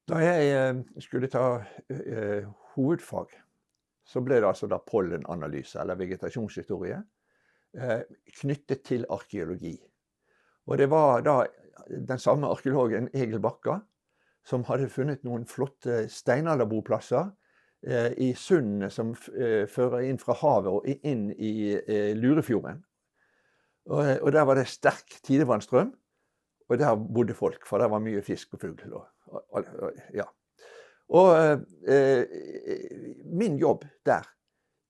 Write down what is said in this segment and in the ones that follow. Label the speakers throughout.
Speaker 1: Da jeg skulle ta hovedfag, så ble det altså da pollenanalyse, eller vegetasjonshistorie, eh, knyttet til arkeologi. Og det var da den samme arkeologen, Egil Bakka, som hadde funnet noen flotte steinalderboplasser i sundene som fører inn fra havet og inn i Lurefjorden. Og der var det sterk tidevannsstrøm, og der bodde folk, for der var mye fisk og fugl. Ja. Og min jobb der,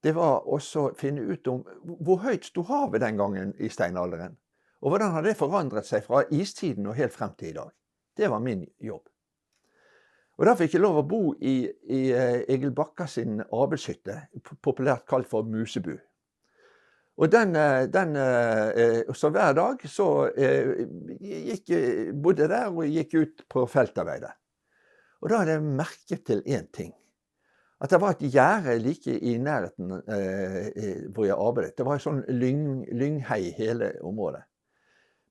Speaker 1: det var også å finne ut om hvor høyt sto havet den gangen i steinalderen. Og hvordan har det forandret seg fra istiden og helt frem til i dag. Det var min jobb. Og da fikk jeg lov å bo i Egil Bakka sin arbeidshytte, populært kalt for Musebu. Og så hver dag så bodde jeg der og gikk ut på feltarbeidet. Og da hadde jeg merket til en ting. At det var et gjerde like i nærheten hvor jeg arbeidet. Det var en sånn lynghei hele området.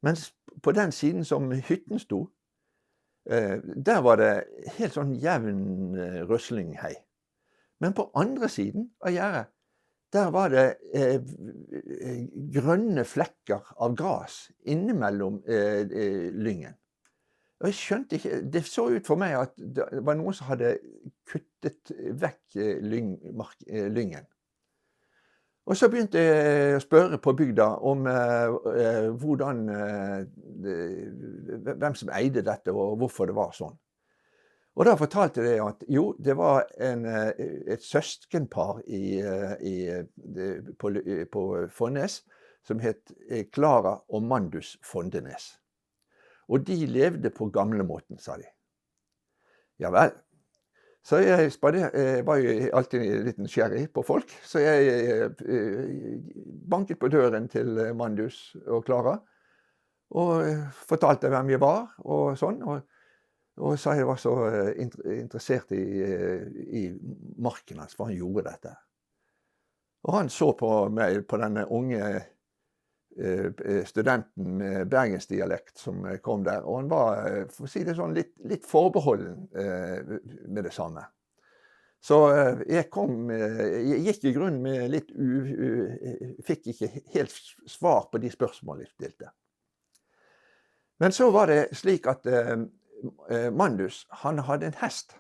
Speaker 1: Mens på den siden som hytten sto, der var det helt sånn jevn røslinghei. Men på andre siden av gjerdet, der var det grønne flekker av gras innimellom lyngen. Og jeg skjønte ikke, det så ut for meg at det var noen som hadde kuttet vekk lyngen. Og så begynte jeg å spørre på bygda om hvem som eide dette og hvorfor det var sånn. Og da fortalte de at jo, det var et søskenpar på Fonnes som het Klara og Mandus Fondenes. Og de levde på gamlemåten, sa de. Ja vel. Så jeg var jo alltid litt nysgjerrig på folk, så jeg banket på døren til Mandus og Klara, og fortalte hvem jeg var, og sånn, og sa jeg var så interessert i marken hans, for han gjorde dette. Og han så på meg, på denne unge studenten med bergensdialekt som kom der, og han var, for å si det sånn, litt forbeholden med det samme. Så jeg gikk i grunnen med fikk ikke helt svar på de spørsmålene jeg stilte. Men så var det slik at Mandus, han hadde en hest.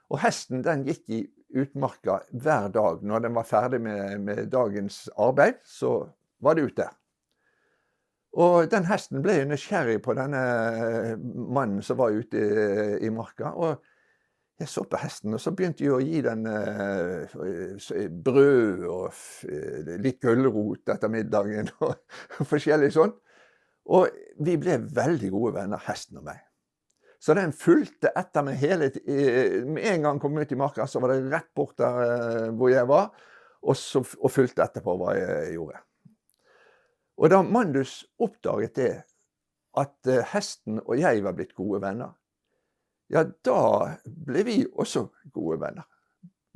Speaker 1: Og hesten, den gikk i utmarka hver dag. Når den var ferdig med dagens arbeid, så var det ute. Og den hesten ble jo nysgjerrig på denne mannen som var ute i marka. Og jeg så på hesten, og så begynte jeg å gi den brød og litt gulrot etter middagen og forskjellig sånn. Og vi ble veldig gode venner, hesten og meg. Så den fulgte etter meg med en gang kom ut i marka, så var det rett bort der hvor jeg var, og fulgte etterpå hva jeg gjorde. Og da Mandus oppdaget det, at hesten og jeg var blitt gode venner, ja, da ble vi også gode venner.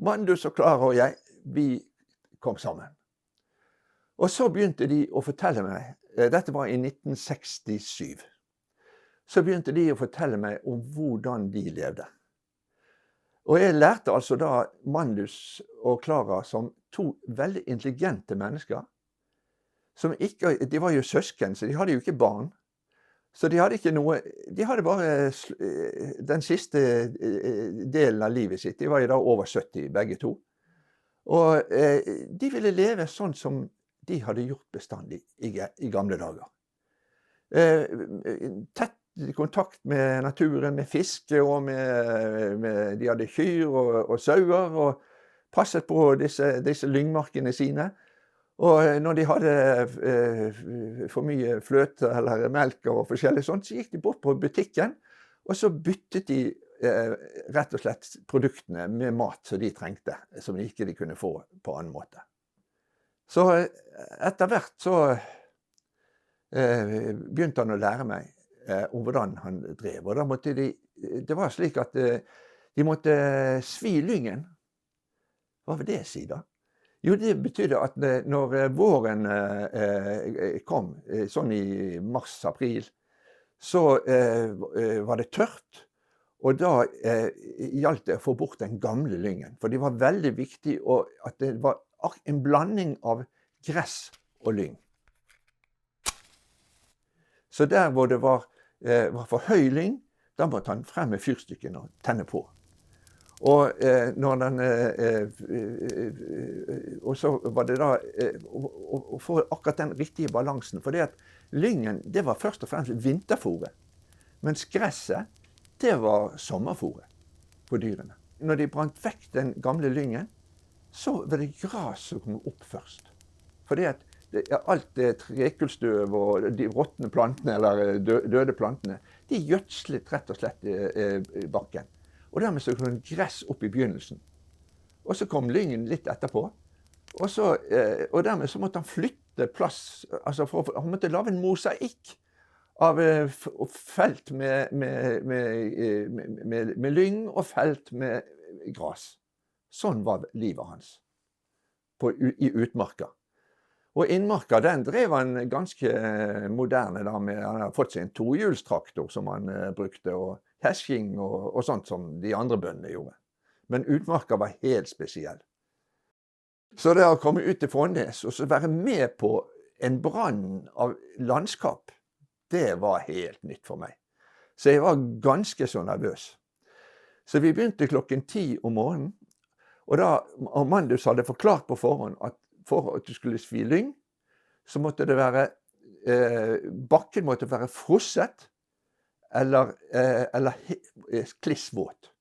Speaker 1: Mandus og Klara og jeg, vi kom sammen. Og så begynte de å fortelle meg, dette var i 1967, så begynte de å fortelle meg om hvordan de levde. Og jeg lærte altså da Mandus og Klara som to veldig intelligente mennesker, som ikke, de var jo søsken, så de hadde jo ikke barn. Så de hadde ikke noe, de hadde bare den siste delen av livet sitt. De var jo da over 70, begge to. Og de ville leve sånn som de hadde gjort bestandig i gamle dager. Tett kontakt med naturen, med fiske, og de hadde kyr og sauer, og passet på disse lyngmarkene sine. Og når de hadde for mye fløte eller melk og forskjellig sånt, så gikk de bort på butikken, og så byttet de rett og slett produktene med mat som de trengte, som ikke de kunne få på annen måte. Så etter hvert så begynte han å lære meg om hvordan han drev. Og da måtte det var slik at de måtte svi lyngen. Hva vil det si da? Jo, det betydde at når våren kom, sånn i mars-april, så var det tørt, Og da gjaldt det å få bort den gamle lyngen. For det var veldig viktig at det var en blanding av gress og lyng. Så der hvor det var for høy lyng, da måtte han frem med fyrstykken og tenne på. Og og så var det da å få akkurat den riktige balansen. For det at lyngen, det var først og fremst vinterfôret. Mens gresset, det var sommerfôret på dyrene. Når de brant vekk den gamle lyngen, så var det gras som kom opp først. Fordi at alt det trekullstøv og de råtne plantene, eller døde plantene, de gjødslet rett og slett bakken. Og dermed så kom gress opp i begynnelsen. Og så kom lyngen litt etterpå. Og dermed så måtte han flytte plass, altså han måtte lage en mosaikk av felt med lyng og felt med gras. Sånn var livet hans i utmarka. Og innmarka, den drev han ganske moderne da med. Han hadde fått seg en tohjulstraktor som han brukte, og hesking og sånt som de andre bøndene gjorde. Men utmarka var helt spesiell. Så det å komme ut til Fonnes og så være med på en brann av landskap, det var helt nytt for meg. Så jeg var ganske så nervøs. Så vi begynte 10:00 om morgenen, og da Amandus hadde forklart på forhånd at for at du skulle svi lyng, så måtte det være, bakken måtte være frosset, eller klissvåt.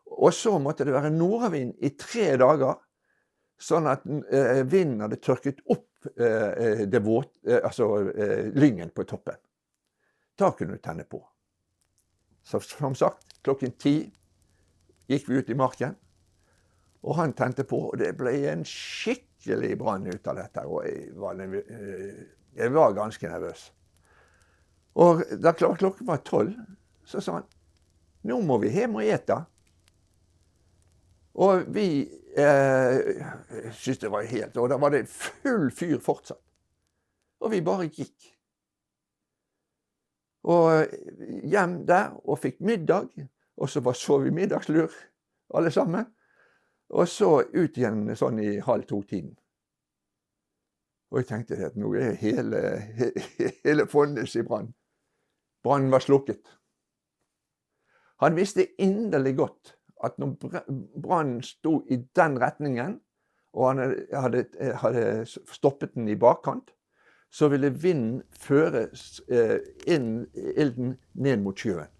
Speaker 1: Og så måtte det være nordavind i 3 dager, sånn at vinden hadde tørket opp lyngen på toppen. Da kunne du tenne på. Så som sagt, 10:00 gikk vi ut i marken, og han tente på, og det ble en skikkelig brann ut av dette, og jeg var ganske nervøs. Og da klokken var 12, så sa han, nå må vi hjem og ete. Og vi syntes det var helt, og da var det full fyr fortsatt. Og vi bare gikk. Og hjem der, og fikk middag, og så så vi middagslur, alle sammen. Og så ut igjen sånn i 1:30-tiden. Og jeg tenkte at nå hele Fonnes i brann. Brannen var slukket. Han visste inderlig godt at når brannen sto i den retningen, og han hadde stoppet den i bakkant, så ville vinden føre ilden ned mot sjøen.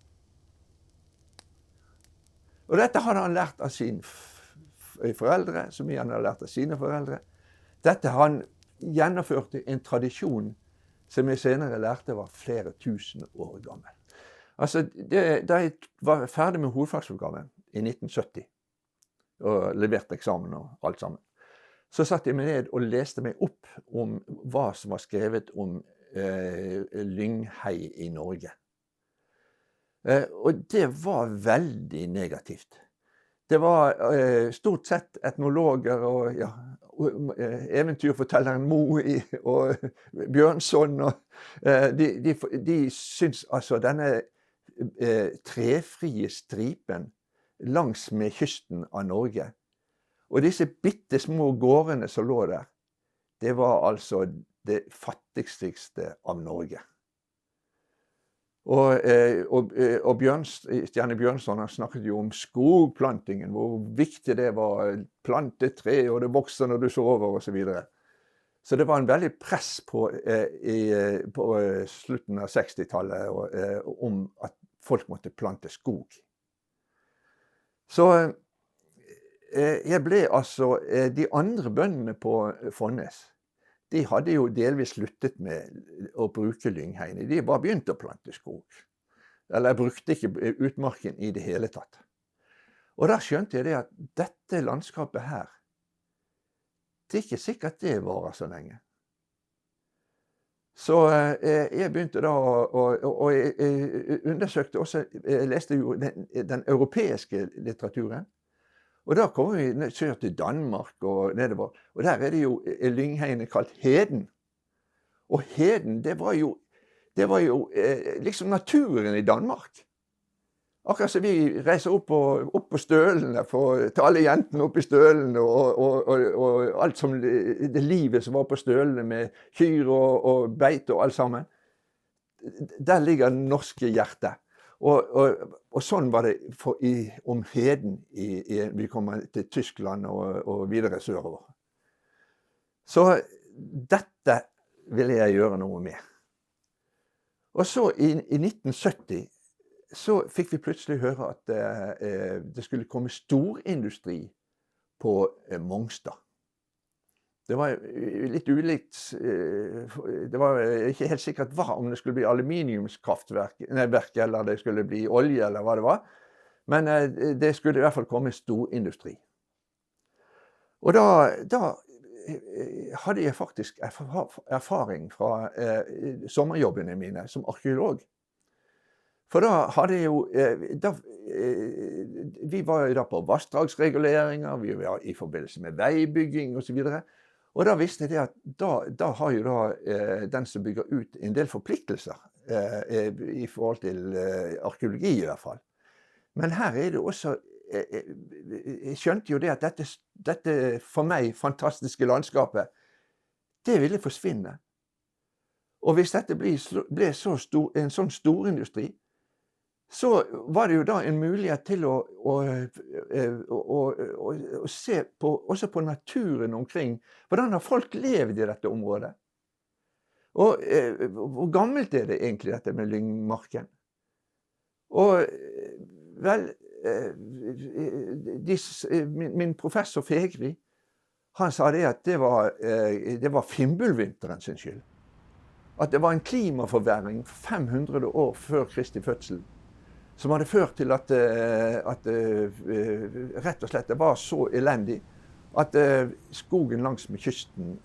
Speaker 1: Og dette hadde han lært av sine foreldre, som igjen hadde lært av sine foreldre. Dette han gjennomførte en tradisjon som jeg senere lærte var flere tusen år gammel. Altså, da jeg var ferdig med hovedfagsoppgaven i 1970, og leverte eksamen og alt sammen, så satt jeg meg ned og leste meg opp om hva som var skrevet om lynghei i Norge. Og det var veldig negativt. Det var stort sett etnologer og eventyrfortelleren Moe og Bjørnson. Og, de syns altså denne trefrie stripen langs med kysten av Norge, og disse bitte små gårdene som lå der, det var altså det fattigste av Norge. Og Stjerne Bjørnson snakket jo om skogplantingen, hvor viktig det var, plante tre, og det vokser når du sover, og så videre. Så det var en veldig press på slutten av 60-tallet om at folk måtte plante skog. Så jeg ble altså, de andre bøndene på Fonnes, de hadde jo delvis sluttet med å bruke lyngheine. De bare begynte å plante skog. Eller brukte ikke utmarken i det hele tatt. Og da skjønte jeg det at dette landskapet her, det er ikke sikkert det varer så lenge. Så jeg begynte da, og jeg undersøkte også, jeg leste jo den europeiske litteraturen. Og da kom vi sør til Danmark og nedover, og der er det jo lyngheine kalt heden. Og heden, det var jo liksom naturen i Danmark. Akkurat som vi reiser opp på stølene, til alle jentene opp i stølene, og alt som det livet som var på stølene med kyr og beite og alt sammen. Der ligger det norske hjertet. Og sånn var det om heden vi kommer til Tyskland og videre sørover. Så dette ville jeg gjøre noe med. Og så i 1970 så fikk vi plutselig høre at det skulle komme storindustri på Mongstad. Det var litt ulikt, det var ikke helt sikkert om det skulle bli aluminiumskraftverk, eller det skulle bli olje, eller hva det var. Men det skulle i hvert fall komme storindustri. Og da hadde jeg faktisk erfaring fra sommerjobbene mine som arkeolog. For da hadde jeg jo, vi var jo da på vassdragsreguleringer, vi var i forbindelse med veibygging og så videre. Og da visste jeg det at da har jo da den som bygger ut en del forpliktelser i forhold til arkeologi i hvert fall. Men her det også, jeg skjønte jo det at dette for meg fantastiske landskapet, det ville forsvinne. Og hvis dette ble en sånn storindustri, så var det jo da en mulighet til å se også på naturen omkring. Hvordan har folk levd i dette området? Og hvor gammelt det egentlig, dette med Lyngmarken? Og vel, min professor Fegri, han sa det at det var fimbulvinteren sin skyld. At det var en klimaforverring 500 år før Kristi fødsel, som hadde ført til at rett og slett det var så elendig at skogen langs med kysten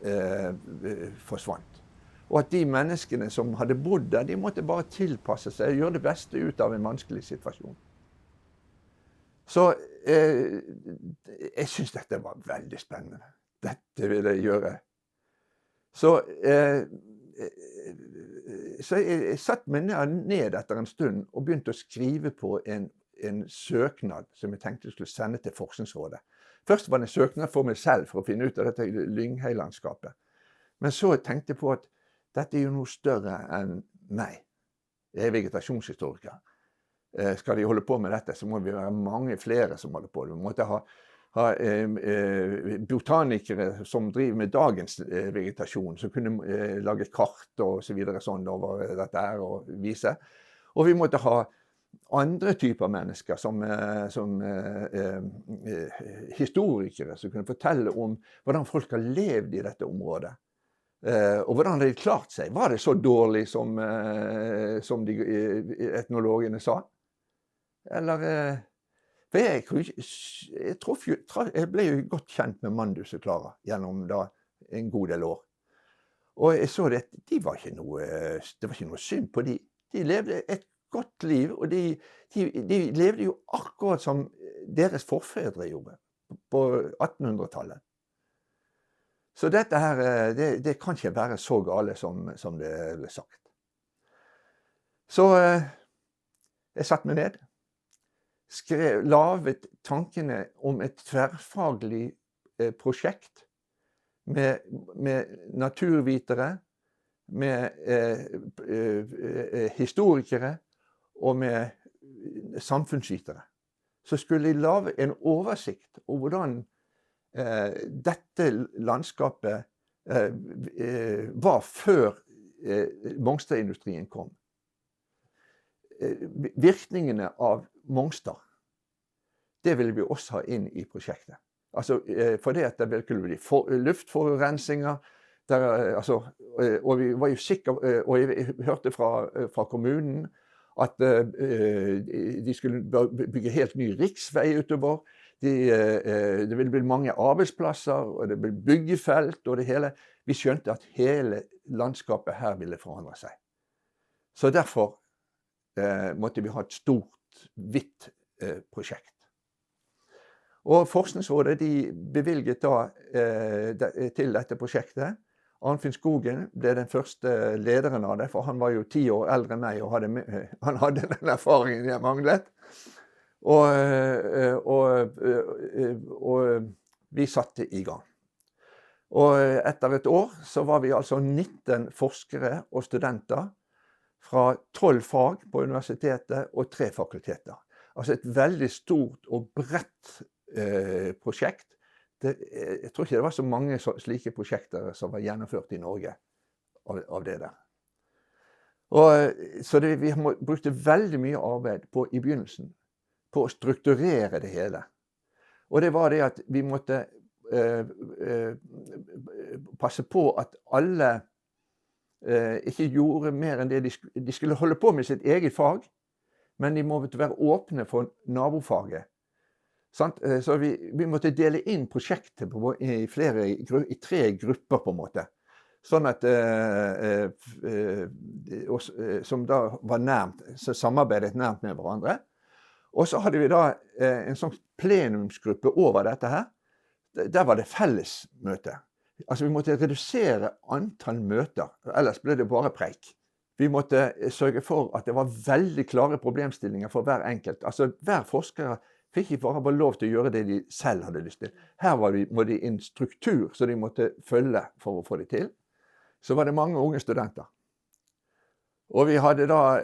Speaker 1: forsvant. Og at de menneskene som hadde bodd der, de måtte bare tilpasse seg og gjøre det beste ut av en vanskelig situasjon. Så jeg synes dette var veldig spennende. Dette ville jeg gjøre. Så jeg satt meg ned etter en stund og begynte å skrive på en søknad som jeg tenkte jeg skulle sende til Forskningsrådet. Først var det en søknad for meg selv for å finne ut av dette Lyngheilandskapet. Men så tenkte jeg på at dette jo noe større enn meg. Jeg vegetasjonshistoriker. Skal de holde på med dette, så må vi være mange flere som holder på. Vi måtte ha botanikere som driver med dagens vegetasjon, som kunne lage kart og så videre sånn over dette og vise. Og vi måtte ha andre typer mennesker som historikere som kunne fortelle om hvordan folk har levd i dette området. Og hvordan de klart seg. Var det så dårlig som de etnologene sa? Eller... For jeg ble jo godt kjent med Mandus og Klara gjennom da en god del år. Og jeg så det at det var ikke noe synd på de. De levde et godt liv, og de levde jo akkurat som deres forfedre gjorde på 1800-tallet. Så dette her, det kan ikke være så gale som det ble sagt. Så jeg satt meg ned. Lavet tankene om et tverrfaglig prosjekt med naturvitere, med historikere og med samfunnsvitere. Så skulle jeg lave en oversikt over hvordan dette landskapet var før Mongstad-industrien kom. Virkningene av Mongstad, det ville vi også ha inn i prosjektet. Altså, for det at det ville bli luftforurensinger, og vi var jo sikre, og jeg hørte fra kommunen at de skulle bygge helt ny riksvei utover. Det ville bli mange arbeidsplasser, og det ble byggefelt og det hele. Vi skjønte at hele landskapet her ville forandre seg. Så derfor måtte vi ha et stort, hvitt prosjekt. Og Forskningsrådet de bevilget da til dette prosjektet Arnfinn Skogen ble den første lederen av det, for han var jo 10 år eldre enn meg, og han hadde den erfaringen jeg manglet. Og vi satte i gang. Og etter et år så var vi altså 19 forskere og studenter fra 12 fag på universitetet og 3 fakulteter. Altså et veldig stort og bredt prosjekt. Jeg tror ikke det var så mange slike prosjekter som var gjennomført i Norge av det der. Så vi brukte veldig mye arbeid i begynnelsen på å strukturere det hele. Og det var det at vi måtte passe på at alle ikke gjorde mer enn det de skulle holde på med sitt eget fag, men de måtte være åpne for nabofaget. Så vi måtte dele inn prosjektet i 3 grupper på en måte. Sånn at, som da var så samarbeidet nærmt med hverandre. Og så hadde vi da en sånn plenumsgruppe over dette her. Der var det fellesmøte. Altså vi måtte redusere antall møter, ellers ble det bare preik. Vi måtte sørge for at det var veldig klare problemstillinger for hver enkelt. Altså hver forsker fikk ikke bare lov til å gjøre det de selv hadde lyst til. Her må de en struktur som de måtte følge for å få det til. Så var det mange unge studenter. Og vi hadde da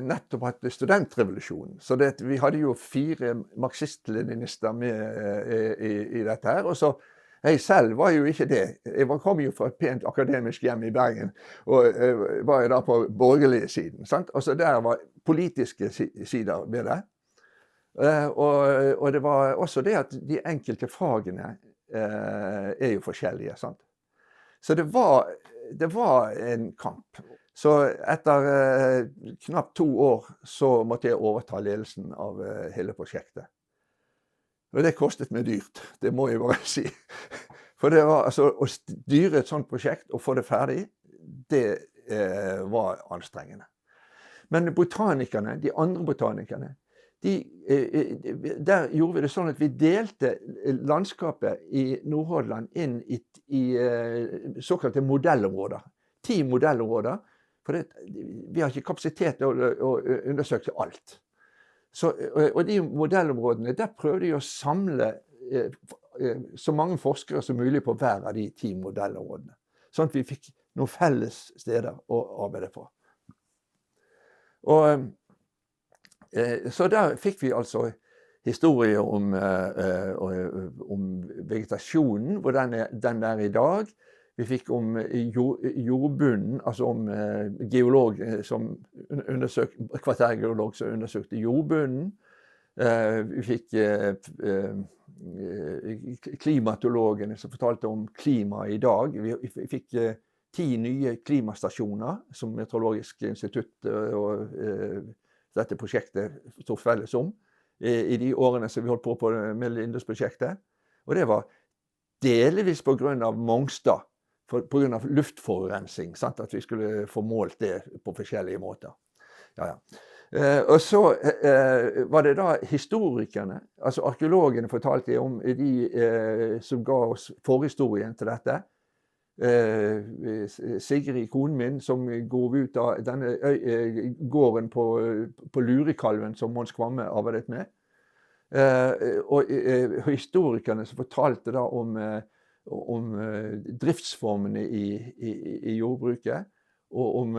Speaker 1: nettopp hatt studentrevolusjonen. Så vi hadde jo 4 marxist-leninister med i dette her. Og så jeg selv var jo ikke det. Jeg kom jo fra et pent akademisk hjem i Bergen, og var jo da på borgerlige siden. Sant? Og så der var politiske sider ved det. Og det var også det at de enkelte fagene jo forskjellige. Sant? Så det var en kamp. Så etter knapt 2 år så måtte jeg overta ledelsen av hele prosjektet. Og det kostet meg dyrt, det må jeg bare si. For det var altså å styre et sånt prosjekt og få det ferdig, det var anstrengende. Men botanikerne, de andre botanikerne, der gjorde vi det sånn at vi delte landskapet i Nordhordland inn i såkalte modellområder. 10 modellområder, for vi har ikke kapasitet til å undersøke alt. Og de modellområdene, der prøvde jeg å samle så mange forskere som mulig på hver av de 10 modellområdene. Sånn at vi fikk noen felles steder å arbeide på. Så der fikk vi altså historier om vegetasjonen, hvor den i dag. Vi fikk om jordbunnen, altså om kvartærgeolog som undersøkte jordbunnen. Vi fikk klimatologene som fortalte om klima i dag. Vi fikk 10 nye klimastasjoner som Meteorologisk institutt og dette prosjektet tok felles om i de årene som vi holdt på med Lindås-prosjektet. Og det var delvis på grunn av Mongstad. På grunn av luftforurensning, sant? At vi skulle få målt det på forskjellige måter. Og så var det da historikerne, altså arkeologene fortalte om de som ga oss forhistorien til dette. Sigrid, konen min, som går ut av denne gården på Lurikalven som Mons Kvamme arbeidet med. Og historikerne som fortalte da om driftsformene i jordbruket, og om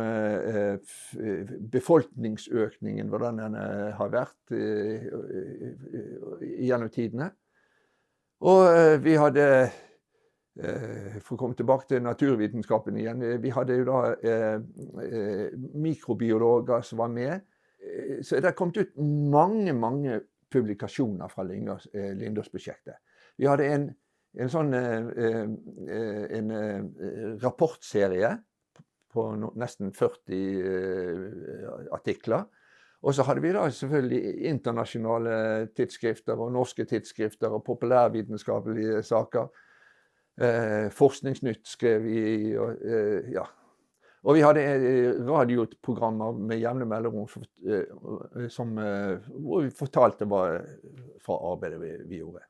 Speaker 1: befolkningsøkningen, hvordan den har vært gjennom tidene. Og vi hadde, for å komme tilbake til naturvitenskapen igjen, vi hadde jo da mikrobiologer som var med. Så det kom ut mange publikasjoner fra Lindås-prosjektet. Vi hadde en rapportserie på nesten 40 artikler. Og så hadde vi da selvfølgelig internasjonale tidsskrifter og norske tidsskrifter og populærvitenskapelige saker. Forskningsnytt skrev vi, og vi hadde radioprogrammer med jevne mellomrom hvor vi fortalte fra arbeidet vi gjorde.